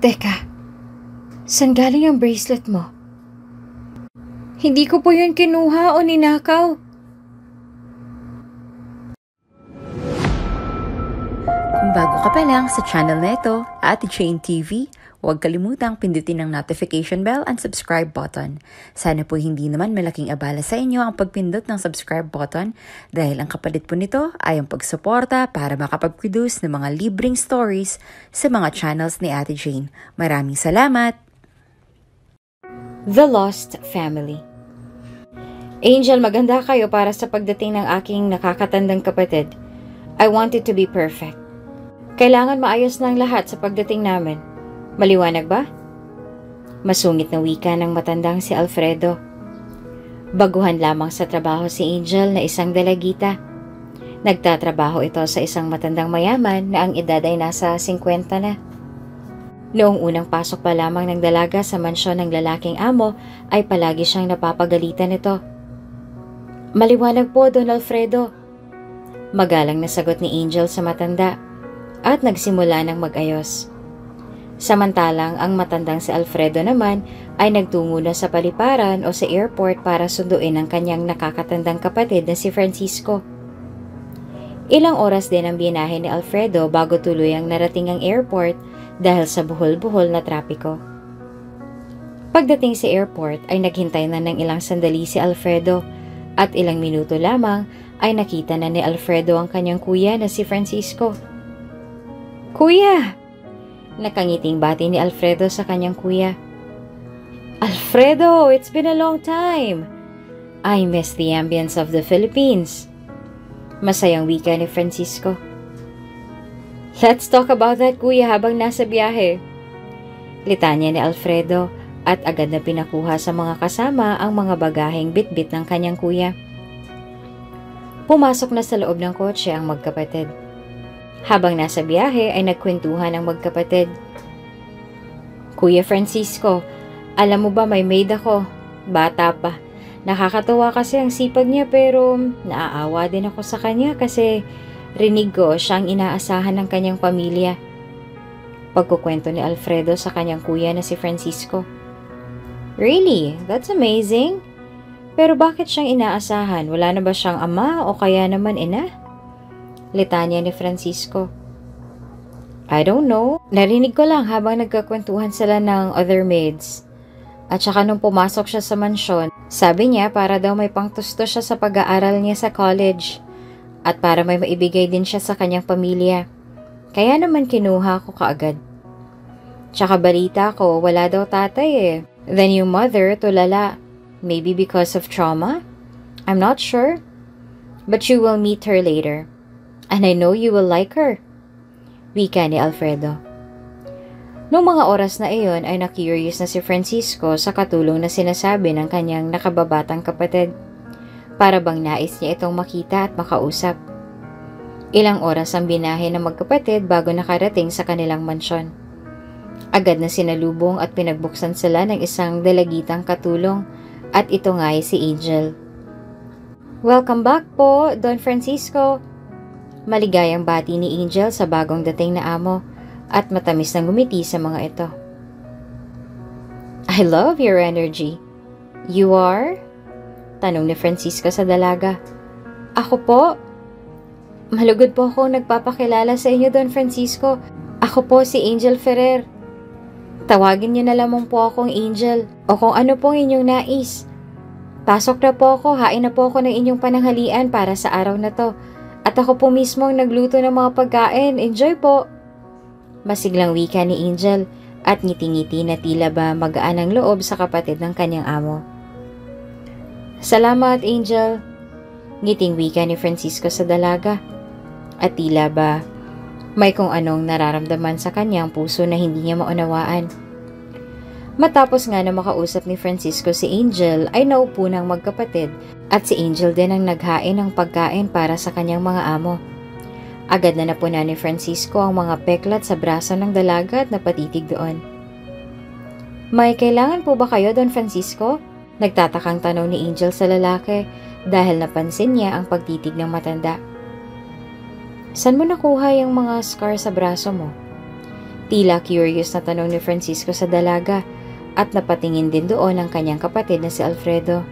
Teka, saan galing ang bracelet mo? Hindi ko po yun kinuha o ninakaw. Kung bago ka pa lang sa channel na ito, Ate Jane TV, huwag kalimutang pindutin ang notification bell and subscribe button. Sana po hindi naman malaking abala sa inyo ang pagpindot ng subscribe button dahil ang kapalit po nito ay ang pagsuporta para makapag-produce ng mga libreng stories sa mga channels ni Ate Jane. Maraming salamat! The Lost Family. Angel, maganda kayo para sa pagdating ng aking nakakatandang kapatid. I want it to be perfect. Kailangan maayos ng lahat sa pagdating namin. Maliwanag ba? Masungit na wika ng matandang si Alfredo. Baguhan lamang sa trabaho si Angel na isang dalagita. Nagtatrabaho ito sa isang matandang mayaman na ang edad ay nasa 50 na. Noong unang pasok pa lamang ng dalaga sa mansyon ng lalaking amo ay palagi siyang napapagalitan nito. Maliwanag po, Don Alfredo. Magalang na sagot ni Angel sa matanda at nagsimula ng mag-ayos. Samantalang ang matandang si Alfredo naman ay nagtungo na sa paliparan o sa airport para sunduin ang kanyang nakakatandang kapatid na si Francisco. Ilang oras din ang binahe ni Alfredo bago tuluyang narating ang airport dahil sa buhol-buhol na trapiko. Pagdating sa airport ay naghintay na ng ilang sandali si Alfredo at ilang minuto lamang ay nakita na ni Alfredo ang kanyang kuya na si Francisco. Kuya! Nakangiting bati ni Alfredo sa kanyang kuya. Alfredo, it's been a long time. I miss the ambience of the Philippines. Masayang wika ni Francisco. Let's talk about that, kuya, habang nasa biyahe. Litanya ni Alfredo at agad na pinakuha sa mga kasama ang mga bagaheng bitbit ng kanyang kuya. Pumasok na sa loob ng kotse ang magkapatid. Habang nasa biyahe ay nagkwentuhan ang magkapatid. Kuya Francisco, alam mo ba may maid ako? Bata pa. Nakakatawa kasi ang sipag niya pero naaawa din ako sa kanya kasi rinig ko siyang inaasahan ng kanyang pamilya. Pagkukwento ni Alfredo sa kanyang kuya na si Francisco. Really? That's amazing. Pero bakit siyang inaasahan? Wala na ba siyang ama o kaya naman ina? Litanya ni Francisco. I don't know. Narinig ko lang habang nagkakwentuhan sila ng other maids. At saka nung pumasok siya sa mansyon, sabi niya para daw may pangtusto siya sa pag-aaral niya sa college. At para may maibigay din siya sa kanyang pamilya. Kaya naman kinuha ko kaagad. Tsaka balita ko, wala daw tatay eh. Then yung mother, tulala. Maybe because of trauma? I'm not sure. But you will meet her later. And I know you will like her. Wika ni Alfredo. Noong mga oras na iyon ay na-curious na si Francisco sa katulong na sinasabi ng kanyang nakababatang kapatid. Para bang nais niya itong makita at makausap. Ilang oras ang binahe ng magkapatid bago nakarating sa kanilang mansyon. Agad na sinalubong at pinagbuksan sila ng isang dalagitang katulong at ito nga ay si Angel. Welcome back po, Don Francisco. Maligayang bati ni Angel sa bagong dating na amo at matamis na ngumiti sa mga ito. I love your energy. You are? Tanong ni Francisco sa dalaga. Ako po? Malugod po akong nagpapakilala sa inyo, Don Francisco. Ako po si Angel Ferrer. Tawagin niyo na lamang po akong Angel o kung ano pong inyong nais. Pasok na po ako, hain na po ako ng inyong pananghalian para sa araw na to. At ako po mismo ang nagluto ng mga pagkain. Enjoy po! Masiglang wika ni Angel at ngiti-ngiti na tila ba magaan ang loob sa kapatid ng kanyang amo. Salamat, Angel! Ngiting wika ni Francisco sa dalaga. At tila ba may kung anong nararamdaman sa kanyang puso na hindi niya maunawaan. Matapos nga na makausap ni Francisco si Angel ay naupo ng magkapatid at si Angel din ang naghain ng pagkain para sa kanyang mga amo. Agad na napunan ni Francisco ang mga peklat sa braso ng dalaga at napatitig doon. May kailangan po ba kayo, Don Francisco? Nagtatakang tanong ni Angel sa lalaki dahil napansin niya ang pagtitig ng matanda. Saan mo nakuha yung mga scar sa braso mo? Tila curious na tanong ni Francisco sa dalaga at napatingin din doon ang kanyang kapatid na si Alfredo.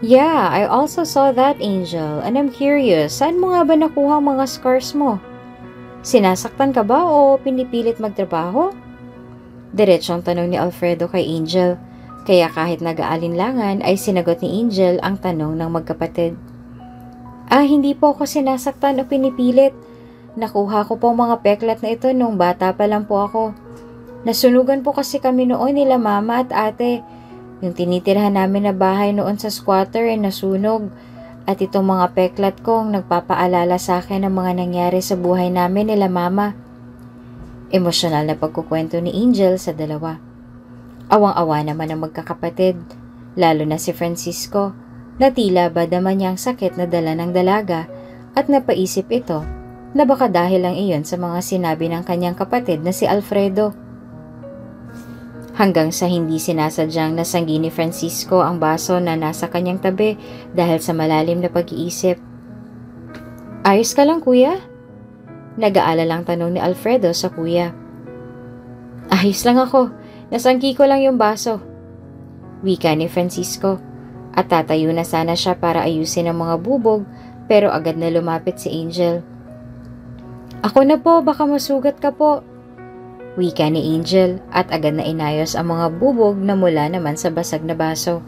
Yeah, I also saw that, Angel, and I'm curious, saan mo nga ba nakuha ang mga scars mo? Sinasaktan ka ba o pinipilit magtrabaho? Diretsong tanong ni Alfredo kay Angel, kaya kahit nag-aalinlangan ay sinagot ni Angel ang tanong ng magkapatid. Hindi po ako sinasaktan o pinipilit. Nakuha ko po mga peklat na ito nung bata pa lang po ako. Nasunugan po kasi kami noon nila mama at ate. Yung tinitirhan namin na bahay noon sa squatter ay nasunog. At itong mga peklat kong nagpapaalala sa akin ng mga nangyari sa buhay namin nila mama. Emosyonal na pagkukwento ni Angel sa dalawa. Awang-awa naman ang magkakapatid, lalo na si Francisco, na tila ba naman niya ang sakit na dala ng dalaga at napaisip ito na baka dahil lang iyon sa mga sinabi ng kanyang kapatid na si Alfredo. Hanggang sa hindi sinasadyang nasanggi ni Francisco ang baso na nasa kanyang tabi dahil sa malalim na pag-iisip. Ayos ka lang, kuya? Nag-aalalang tanong ni Alfredo sa kuya. Ayos lang ako, nasanggi ko lang yung baso. Wika ni Francisco at tatayo na sana siya para ayusin ang mga bubog pero agad na lumapit si Angel. Ako na po, baka masugat ka po. Wika ni Angel at agad na inayos ang mga bubog na mula naman sa basag na baso.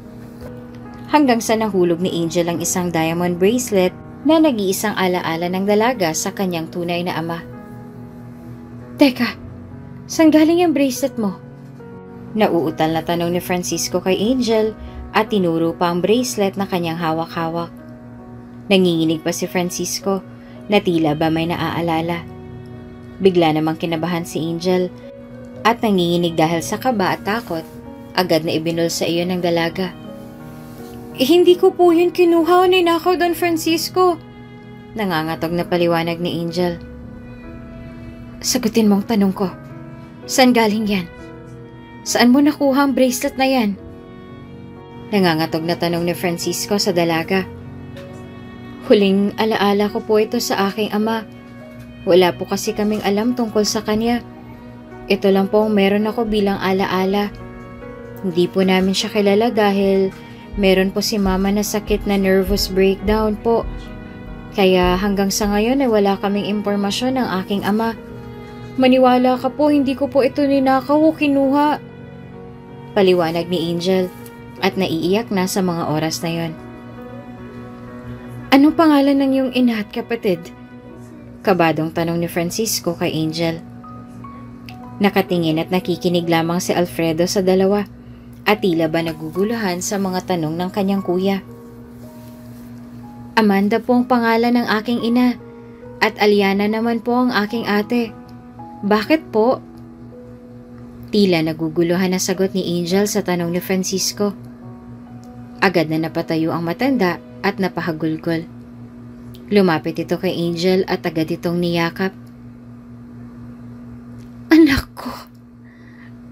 Hanggang sa nahulog ni Angel ang isang diamond bracelet na nag-iisang alaala ng dalaga sa kanyang tunay na ama. Teka, saan galing ang bracelet mo? Nauutal na tanong ni Francisco kay Angel at tinuro pa ang bracelet na kanyang hawak-hawak. Nanginginig pa si Francisco na tila ba may naaalala. Bigla namang kinabahan si Angel at nanginginig dahil sa kaba at takot, agad na ibinul sa iyo ng dalaga. Hindi ko po yun kinuha o ninakaw, Don Francisco. Nangangatog na paliwanag ni Angel. Sagutin mong tanong ko. Saan galing yan? Saan mo nakuha ang bracelet na yan? Nangangatog na tanong ni Francisco sa dalaga. Huling alaala ko po ito sa aking ama. Wala po kasi kaming alam tungkol sa kanya. Ito lang po ang meron ako bilang alaala. Hindi po namin siya kilala dahil meron po si mama na sakit na nervous breakdown po. Kaya hanggang sa ngayon ay wala kaming impormasyon ng aking ama. Maniwala ka po, hindi ko po ito ninakaw o kinuha. Paliwanag ni Angel at naiiyak na sa mga oras na yon. Anong pangalan ng iyong ina at kapatid? Kabadong tanong ni Francisco kay Angel. Nakatingin at nakikinig lamang si Alfredo sa dalawa at tila ba naguguluhan sa mga tanong ng kanyang kuya. Amanda po ang pangalan ng aking ina at Aliana naman po ang aking ate. Bakit po? Tila naguguluhan na sagot ni Angel sa tanong ni Francisco. Agad na napatayo ang matanda at napahagulgol. Lumapit ito kay Angel at agad itong niyakap. Anak ko,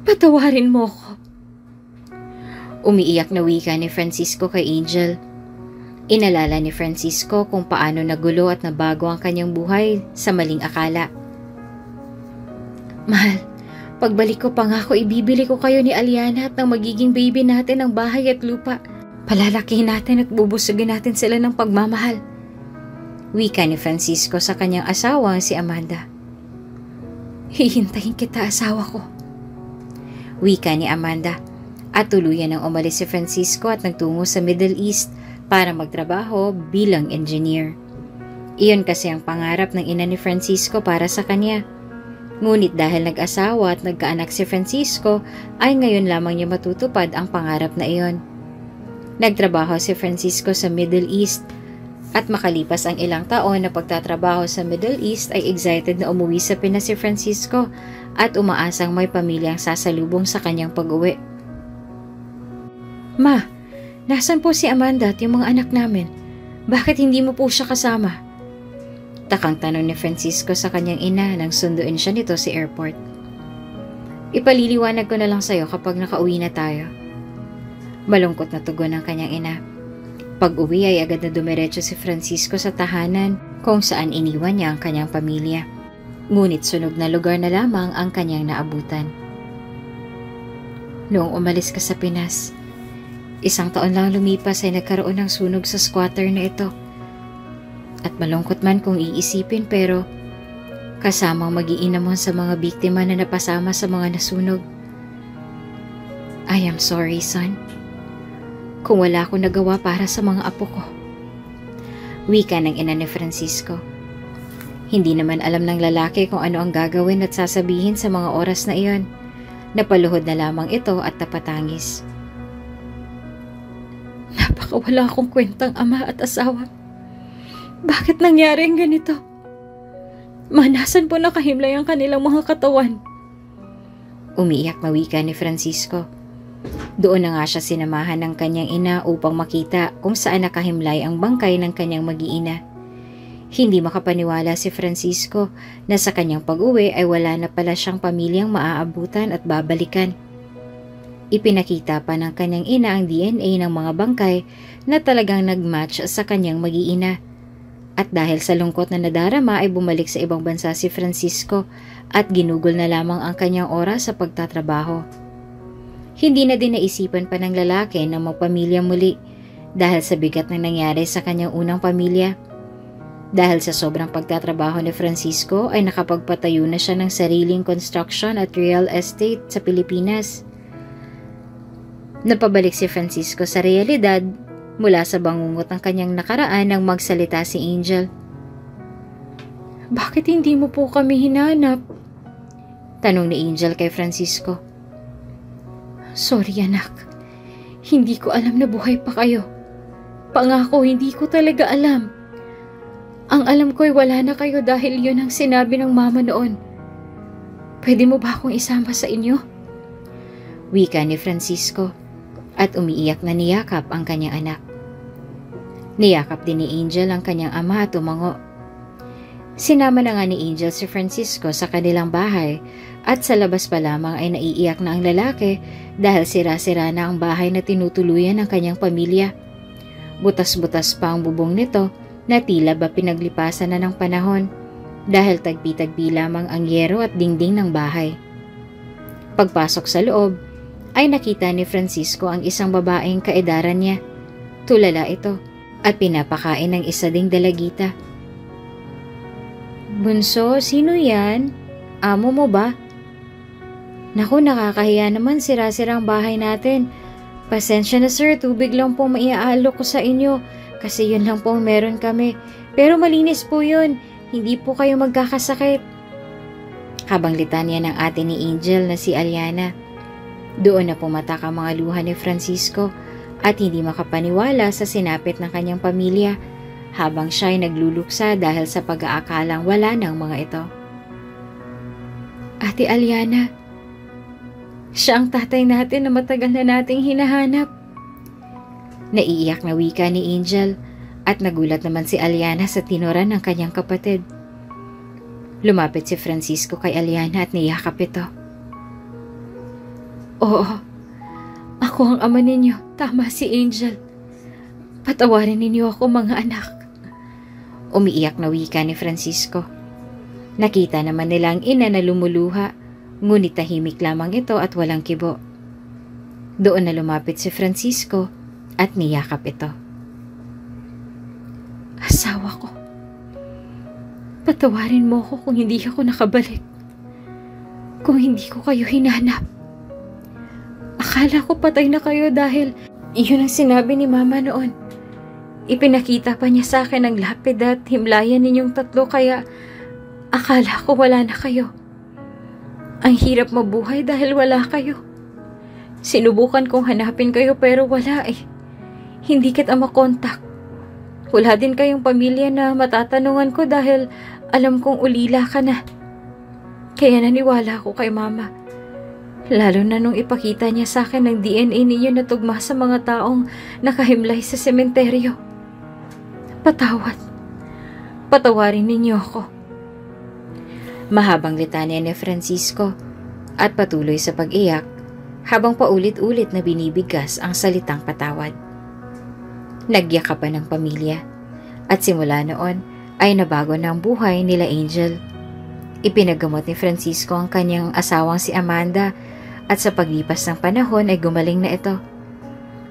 patawarin mo ko. Umiiyak na wika ni Francisco kay Angel. Inalala ni Francisco kung paano nagulo at nabago ang kanyang buhay sa maling akala. Mahal, pagbalik ko pangako ibibili ko kayo ni Aliana at ng magiging baby natin ng bahay at lupa. Palalakihin natin at bubusugin natin sila ng pagmamahal. Wika ni Francisco sa kanyang asawang si Amanda. Hihintayin kita, asawa ko. Wika ni Amanda at tuluyan nang umalis si Francisco at nagtungo sa Middle East para magtrabaho bilang engineer. Iyon kasi ang pangarap ng ina ni Francisco para sa kanya. Ngunit dahil nag-asawa at nagkaanak si Francisco ay ngayon lamang niya matutupad ang pangarap na iyon. Nagtrabaho si Francisco sa Middle East at makalipas ang ilang taon na pagtatrabaho sa Middle East ay excited na umuwi sa Pinas si Francisco at umaasang may pamilyang sasalubong sa kanyang pag-uwi. Ma, nasan po si Amanda at yung mga anak namin? Bakit hindi mo po siya kasama? Takang tanong ni Francisco sa kanyang ina nang sunduin siya nito sa airport. Ipaliliwanag ko na lang sa'yo kapag nakauwi na tayo. Malungkot na tugon ng kanyang ina. Pag-uwi ay agad na dumiretso si Francisco sa tahanan kung saan iniwan niya ang kanyang pamilya. Ngunit sunog na lugar na lamang ang kanyang naabutan. Noong umalis ka sa Pinas, 1 taon lang lumipas ay nagkaroon ng sunog sa squatter na ito. At malungkot man kung iisipin, pero kasamang mag-iina mo sa mga biktima na napasama sa mga nasunog. I am sorry, son. Kung wala akong nagawa para sa mga apo ko. Wika ng ina ni Francisco. Hindi naman alam ng lalaki kung ano ang gagawin at sasabihin sa mga oras na iyon. Napaluhod na lamang ito at napatangis. Napakawala akong kwentang ama at asawa. Bakit nangyari ang ganito? Manasan po nakahimlay ang kanilang mga katawan. Umiiyak na wika ni Francisco. Doon na nga siya sinamahan ng kanyang ina upang makita kung saan nakahimlay ang bangkay ng kanyang mag-iina. Hindi makapaniwala si Francisco na sa kanyang pag-uwi ay wala na pala siyang pamilyang maaabutan at babalikan. Ipinakita pa ng kanyang ina ang DNA ng mga bangkay na talagang nag-match sa kanyang mag-iina. At dahil sa lungkot na nadarama ay bumalik sa ibang bansa si Francisco at ginugol na lamang ang kanyang oras sa pagtatrabaho. Hindi na din naisipan pa ng lalaki na magpamilya muli dahil sa bigat na nangyari sa kanyang unang pamilya. Dahil sa sobrang pagtatrabaho ni Francisco ay nakapagpatayo na siya ng sariling construction at real estate sa Pilipinas. Napabalik si Francisco sa realidad mula sa bangungot ng kanyang nakaraan nang magsalita si Angel. Bakit hindi mo po kami hinanap? Tanong ni Angel kay Francisco. Sorry anak, hindi ko alam na buhay pa kayo. Pangako, hindi ko talaga alam. Ang alam ko'y wala na kayo dahil yun ang sinabi ng mama noon. Pwede mo ba akong isama sa inyo? Wika ni Francisco at umiiyak na niyakap ang kanyang anak. Niyakap din ni Angel ang kanyang ama at umango. Sinama na nga ni Angel si Francisco sa kanilang bahay at sa labas pa lamang ay naiiyak na ang lalaki dahil sira-sira na ang bahay na tinutuluyan ng kanyang pamilya. Butas-butas pa ang bubong nito na tila ba pinaglipasan na ng panahon dahil tagpi-tagpi lamang ang yero at dingding ng bahay. Pagpasok sa loob, ay nakita ni Francisco ang isang babaeng kaedaran niya. Tulala ito at pinapakain ng isa ding dalagita. Bunso, sino yan? Amo mo ba? Naku, nakakahiya naman, sira-sirang bahay natin. Pasensya na sir, tubig lang po maiaalok ko sa inyo. Kasi yun lang po meron kami. Pero malinis po yun. Hindi po kayo magkakasakit. Habang litanya ng ate ni Angel na si Aliana. Doon na pumatak ang mga luha ni Francisco at hindi makapaniwala sa sinapit ng kanyang pamilya habang siya ay nagluluksa dahil sa pag-aakalang wala ng mga ito. Ate Aliana, siya ang tatay natin na matagal na nating hinahanap. Naiiyak na wika ni Angel at nagulat naman si Aliana sa tinuran ng kanyang kapatid. Lumapit si Francisco kay Aliana at niyakap ito. Oo, ako ang ama ninyo. Tama si Angel. Patawarin ninyo ako mga anak. Umiiyak na wika ni Francisco. Nakita naman nila ang ina na lumuluha, ngunit tahimik lamang ito at walang kibo. Doon na lumapit si Francisco at niyakap ito. Asawa ko. Patawarin mo ko kung hindi ako nakabalik. Kung hindi ko kayo hinanap. Akala ko patay na kayo dahil iyon ang sinabi ni mama noon. Ipinakita pa niya sa akin ang lapid at himlayan ninyong tatlo kaya akala ko wala na kayo. Ang hirap mabuhay dahil wala kayo. Sinubukan kong hanapin kayo pero wala eh. Hindi kita makontak. Wala din kayong pamilya na matatanungan ko dahil alam kong ulila ka na. Kaya naniwala ako kay mama. Lalo na nung ipakita niya sa akin ang DNA ninyo na tugma sa mga taong nakahimlay sa sementeryo. Patawad. Patawarin ninyo ako. Mahabang litanya ni Francisco at patuloy sa pag-iyak habang paulit-ulit na binibigkas ang salitang patawad. Nagyakapan ng pamilya at simula noon ay nabago na ang buhay nila Angel. Ipinagamot ni Francisco ang kanyang asawang si Amanda at sa paglipas ng panahon ay gumaling na ito.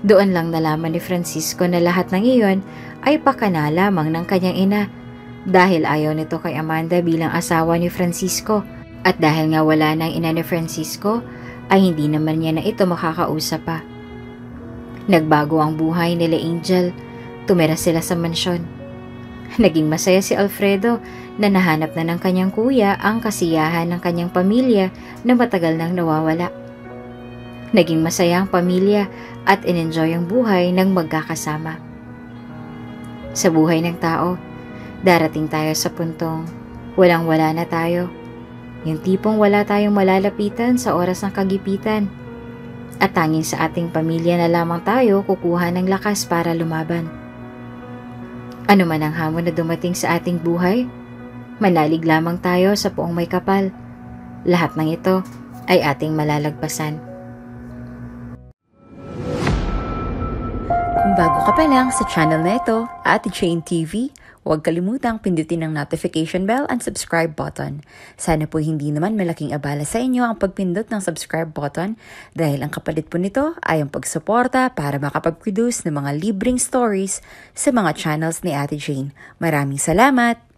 Doon lang nalaman ni Francisco na lahat ng iyon ay pakana lamang ng kanyang ina dahil ayaw nito kay Amanda bilang asawa ni Francisco at dahil nga wala ng ina ni Francisco ay hindi naman niya na ito makakausap pa. Nagbago ang buhay nila Angel, tumira sila sa mansyon. Naging masaya si Alfredo na nahanap na ng kanyang kuya ang kasiyahan ng kanyang pamilya na matagal nang nawawala. Naging masaya ang pamilya at in-enjoy ang buhay ng magkakasama. Sa buhay ng tao, darating tayo sa puntong walang-wala na tayo. Yung tipong wala tayong malalapitan sa oras ng kagipitan. At tanging sa ating pamilya na lamang tayo kukuha ng lakas para lumaban. Ano man ang hamon na dumating sa ating buhay, manalig lamang tayo sa poong may kapal. Lahat ng ito ay ating malalagpasan. Kung bago ka pa lang sa channel na ito, Ate Jane TV, huwag kalimutang pindutin ang notification bell and subscribe button. Sana po hindi naman malaking abala sa inyo ang pagpindot ng subscribe button dahil ang kapalit po nito ay ang pagsuporta para makapag-produce ng mga libreng stories sa mga channels ni Ate Jane. Maraming salamat!